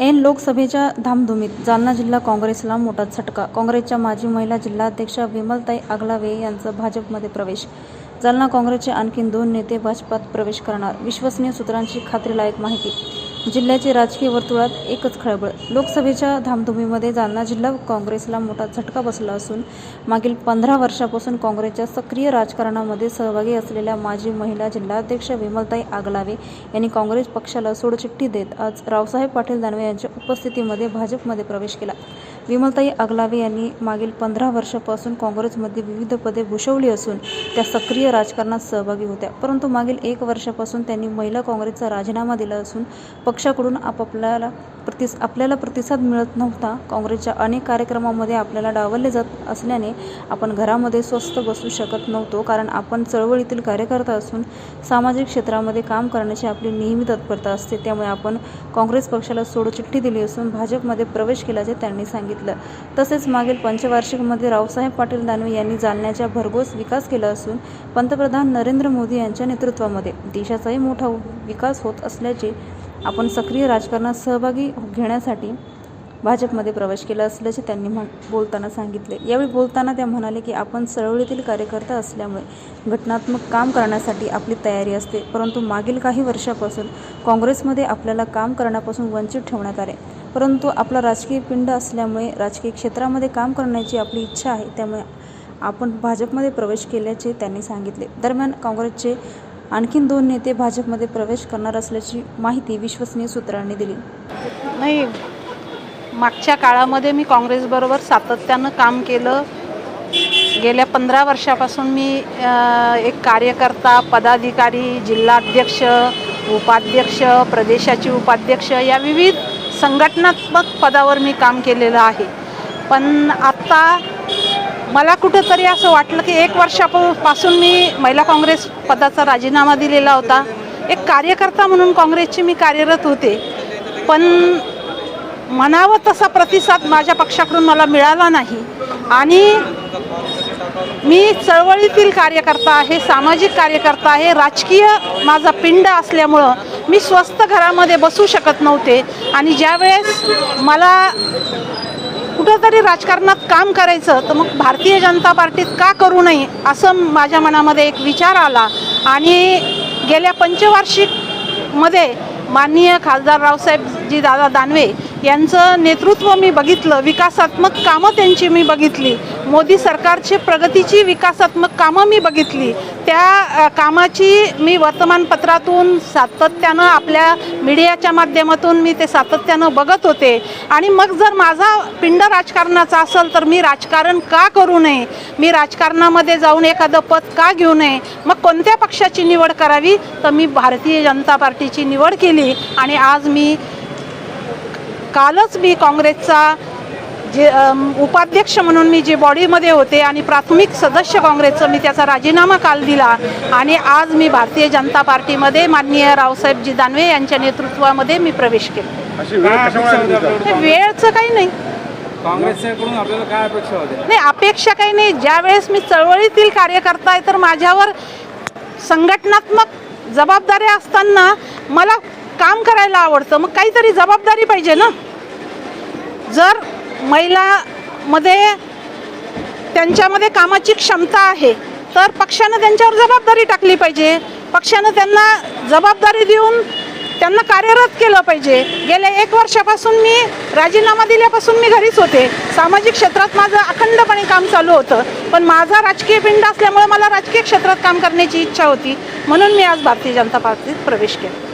ऐन लोकसभेच्या धामधुमीत जालना जिल्हा काँग्रेसला मोठा झटका. काँग्रेसच्या माजी महिला जिल्हाध्यक्ष विमलताई आगलावे यांचा भाजपमध्ये प्रवेश. जालना काँग्रेसचे आणखी 2 नेते भाजपात प्रवेश करणार. विश्वसनीय सूत्रांची खात्रीलायक माहिती. जिल्ह्याच्या राजकीय वर्तुळात एकच खळबळ. लोकसभेच्या धामधुमीमध्ये जालना जिल्हा काँग्रेसला मोठा झटका बसला असून मागील 15 वर्षांपासून काँग्रेसच्या सक्रिय राजकारणामध्ये सहभागी असलेल्या माजी महिला जिल्हाध्यक्ष विमलताई आगलावे यांनी काँग्रेस पक्षाला सोडचिठ्ठी देत आज रावसाहेब पाटील दानवे यांच्या उपस्थितीमध्ये भाजपमध्ये प्रवेश केला. विमलताई आगलावे यांनी मागील 15 वर्षांपासून काँग्रेसमध्ये विविध पदे भूषवली असून त्या सक्रिय राजकारणात सहभागी होत्या. परंतु मागील 1 वर्षापासून त्यांनी महिला काँग्रेसचा राजीनामा दिला असून पक्षाकडून आपल्याला प्रतिसाद मिळत नव्हता. काँग्रेसच्या अनेक कार्यक्रमांमध्ये आपल्याला डावलले जात असल्याने आपण घरामध्ये स्वस्थ बसू शकत नव्हतो, कारण आपण चळवळीतील कार्यकर्ता असून सामाजिक क्षेत्रामध्ये काम करण्याची आपली नेहमी तत्परता असते. त्यामुळे आपण काँग्रेस पक्षाला सोडचिठ्ठी दिली असून भाजपमध्ये प्रवेश केल्याचे त्यांनी सांगितलं. तसेच मागील पंचवार्षिकमध्ये रावसाहेब पाटील दानवे यांनी जालन्याचा भरघोस विकास केला असून पंतप्रधान नरेंद्र मोदी यांच्या नेतृत्वामध्ये देशाचाही मोठा विकास होत असल्याचे आपण सक्रिय राजकारणात सहभागी घेण्यासाठी भाजपमध्ये प्रवेश केला असल्याचे त्यांनी बोलताना सांगितले. यावेळी बोलताना त्या म्हणाले की आपण चळवळीतील कार्यकर्ता असल्यामुळे घटनात्मक काम करण्यासाठी आपली तयारी असते, परंतु मागील काही वर्षापासून काँग्रेसमध्ये आपल्याला काम करण्यापासून वंचित ठेवण्यात आले. परंतु आपला राजकीय पिंड असल्यामुळे राजकीय क्षेत्रामध्ये काम करण्याची आपली इच्छा आहे, त्यामुळे आपण भाजपमध्ये प्रवेश केल्याचे त्यांनी सांगितले. दरम्यान काँग्रेसचे आणखी 2 नेते भाजपमध्ये प्रवेश करणार असल्याची माहिती विश्वसनीय सूत्रांनी दिली. नाही, मागच्या काळामध्ये मी काँग्रेसबरोबर सातत्यानं काम केलं. गेल्या 15 वर्षापासून मी एक कार्यकर्ता, पदाधिकारी, जिल्हाध्यक्ष, उपाध्यक्ष, प्रदेशाचे उपाध्यक्ष या विविध संघटनात्मक पदावर मी काम केलेलं आहे. पण आत्ता मला कुठंतरी असं वाटलं की 1 वर्षापासून मी महिला काँग्रेस पदाचा राजीनामा दिलेला होता. एक कार्यकर्ता म्हणून काँग्रेसची मी कार्यरत होते, पण म्हणावं तसा प्रतिसाद माझ्या पक्षाकडून मला मिळाला नाही. आणि मी चळवळीतील कार्यकर्ता आहे, सामाजिक कार्यकर्ता आहे, राजकीय माझा पिंड असल्यामुळं मी स्वस्थ घरामध्ये बसू शकत नव्हते. आणि ज्यावेळेस मला कुठंतरी राजकारणात काम करायचं तर मग भारतीय जनता पार्टीत का करू नये असं माझ्या मनामध्ये एक विचार आला. आणि गेल्या पंचवार्षिकमध्ये माननीय खासदार रावसाहेबजी दादा दानवे यांचं नेतृत्व मी बघितलं, विकासात्मक कामं त्यांची मी बघितली, मोदी सरकारची प्रगतीची विकासात्मक कामं मी बघितली. त्या कामाची मी वर्तमानपत्रातून सातत्यानं, आपल्या मीडियाच्या माध्यमातून मी ते सातत्यानं बघत होते. आणि मग जर माझा पिंड राजकारणाचा असेल तर मी राजकारण का करू नये, मी राजकारणामध्ये जाऊन एखादं पद का घेऊ नये, मग कोणत्या पक्षाची निवड करावी, तर मी भारतीय जनता पार्टीची निवड केली. आणि आज कालच मी काँग्रेसचा जे उपाध्यक्ष म्हणून मी जे बॉडीमध्ये होते आणि प्राथमिक सदस्य काँग्रेसचं मी त्याचा राजीनामा काल दिला. आणि आज मी भारतीय जनता पार्टीमध्ये माननीय रावसाहेबजी दानवे यांच्या नेतृत्वामध्ये मी प्रवेश केला. वेळचं काही नाही, काँग्रेसकडून आपल्याला काय अपेक्षा होत्या? नाही, अपेक्षा काही नाही. ज्यावेळेस मी चळवळीतील कार्यकर्ता आहे तर माझ्यावर संघटनात्मक जबाबदाऱ्या असताना मला काम करायला आवडतं, मग काहीतरी जबाबदारी पाहिजे ना. जर महिलामध्ये त्यांच्यामध्ये कामाची क्षमता आहे तर पक्षानं त्यांच्यावर जबाबदारी टाकली पाहिजे, पक्षानं त्यांना जबाबदारी देऊन त्यांना कार्यरत केलं पाहिजे. गेल्या 1 वर्षापासून मी राजीनामा दिल्यापासून मी घरीच होते. सामाजिक क्षेत्रात माझं अखंडपणे काम चालू होतं, पण माझा राजकीय पिंड असल्यामुळे मला राजकीय क्षेत्रात काम करण्याची इच्छा होती, म्हणून मी आज भारतीय जनता पार्टीत प्रवेश केला.